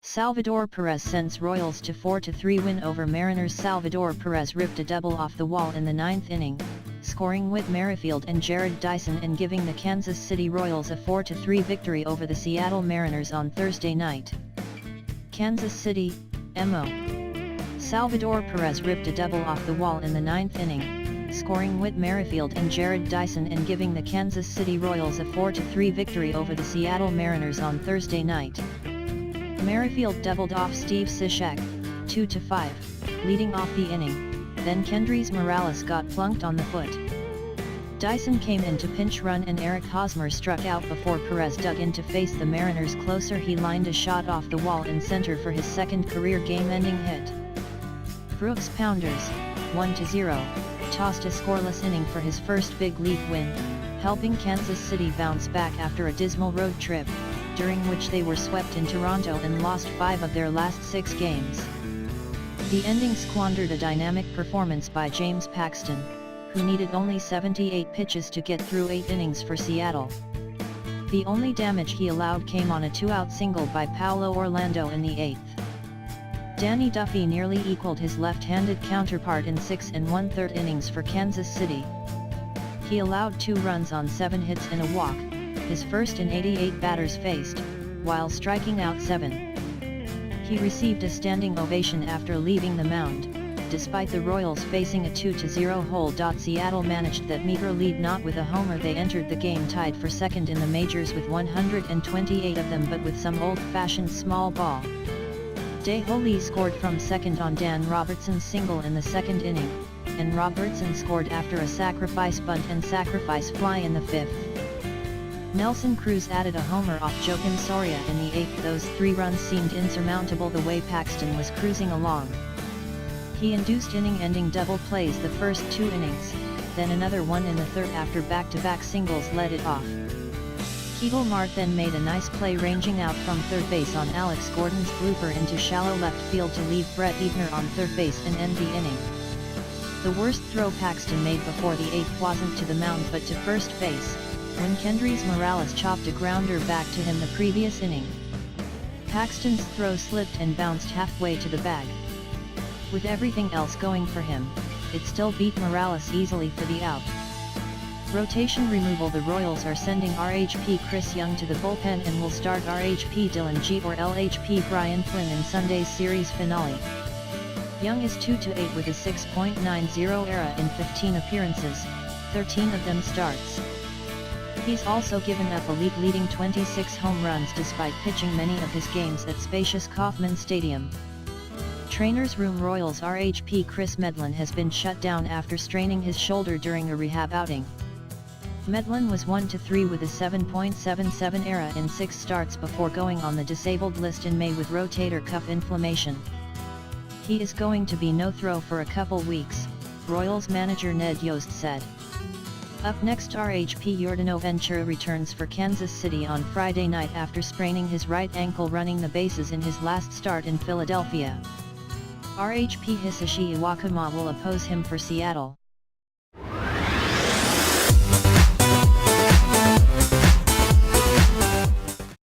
Salvador Perez sends Royals to 4-3 win over Mariners. Salvador Perez ripped a double off the wall in the ninth inning, scoring Whit Merrifield and Jarrod Dyson and giving the Kansas City Royals a 4-3 victory over the Seattle Mariners on Thursday night. Kansas City, MO. Salvador Perez ripped a double off the wall in the ninth inning, scoring Whit Merrifield and Jarrod Dyson and giving the Kansas City Royals a 4-3 victory over the Seattle Mariners on Thursday night. Merrifield doubled off Steve Cishek, 2-5, leading off the inning, then Kendrys Morales got plunked on the foot. Dyson came in to pinch run and Eric Hosmer struck out before Perez dug in to face the Mariners closer. He lined a shot off the wall in center for his second career game-ending hit. Brooks Pounders, 1-0, tossed a scoreless inning for his first big league win, helping Kansas City bounce back after a dismal road trip, during which they were swept in Toronto and lost 5 of their last 6 games. The ending squandered a dynamic performance by James Paxton, who needed only 78 pitches to get through 8 innings for Seattle. The only damage he allowed came on a 2-out single by Paulo Orlando in the 8th. Danny Duffy nearly equaled his left-handed counterpart in 6 1/3 innings for Kansas City. He allowed 2 runs on 7 hits and a walk, his first in 88 batters faced, while striking out 7. He received a standing ovation after leaving the mound, despite the Royals facing a 2-0 hole. Seattle managed that meager lead not with a homer. They entered the game tied for second in the majors with 128 of them, but with some old-fashioned small ball. DeHoly scored from second on Dan Robertson's single in the second inning, and Robertson scored after a sacrifice bunt and sacrifice fly in the 5th. Nelson Cruz added a homer off Joakim Soria in the 8th. Those 3 runs seemed insurmountable the way Paxton was cruising along. He induced inning-ending double plays the first 2 innings, then another one in the 3rd after back-to-back singles led it off. Ketel Marte then made a nice play ranging out from third base on Alex Gordon's blooper into shallow left field to leave Brett Eibner on third base and end the inning. The worst throw Paxton made before the 8th wasn't to the mound but to first base, when Kendrys Morales chopped a grounder back to him the previous inning. Paxton's throw slipped and bounced halfway to the bag. With everything else going for him, it still beat Morales easily for the out. Rotation removal: the Royals are sending RHP Chris Young to the bullpen and will start RHP Dylan G or LHP Brian Flynn in Sunday's series finale. Young is 2-8 with a 6.90 ERA in 15 appearances, 13 of them starts. He's also given up a league-leading 26 home runs despite pitching many of his games at spacious Kauffman Stadium. Trainer's room: Royals RHP Chris Medlen has been shut down after straining his shoulder during a rehab outing. Medlen was 1-3 with a 7.77 ERA in 6 starts before going on the disabled list in May with rotator cuff inflammation. He is going to be no throw for a couple weeks, Royals manager Ned Yost said. Up next, RHP Yordan Ventura returns for Kansas City on Friday night after spraining his right ankle running the bases in his last start in Philadelphia. RHP Hisashi Iwakuma will oppose him for Seattle.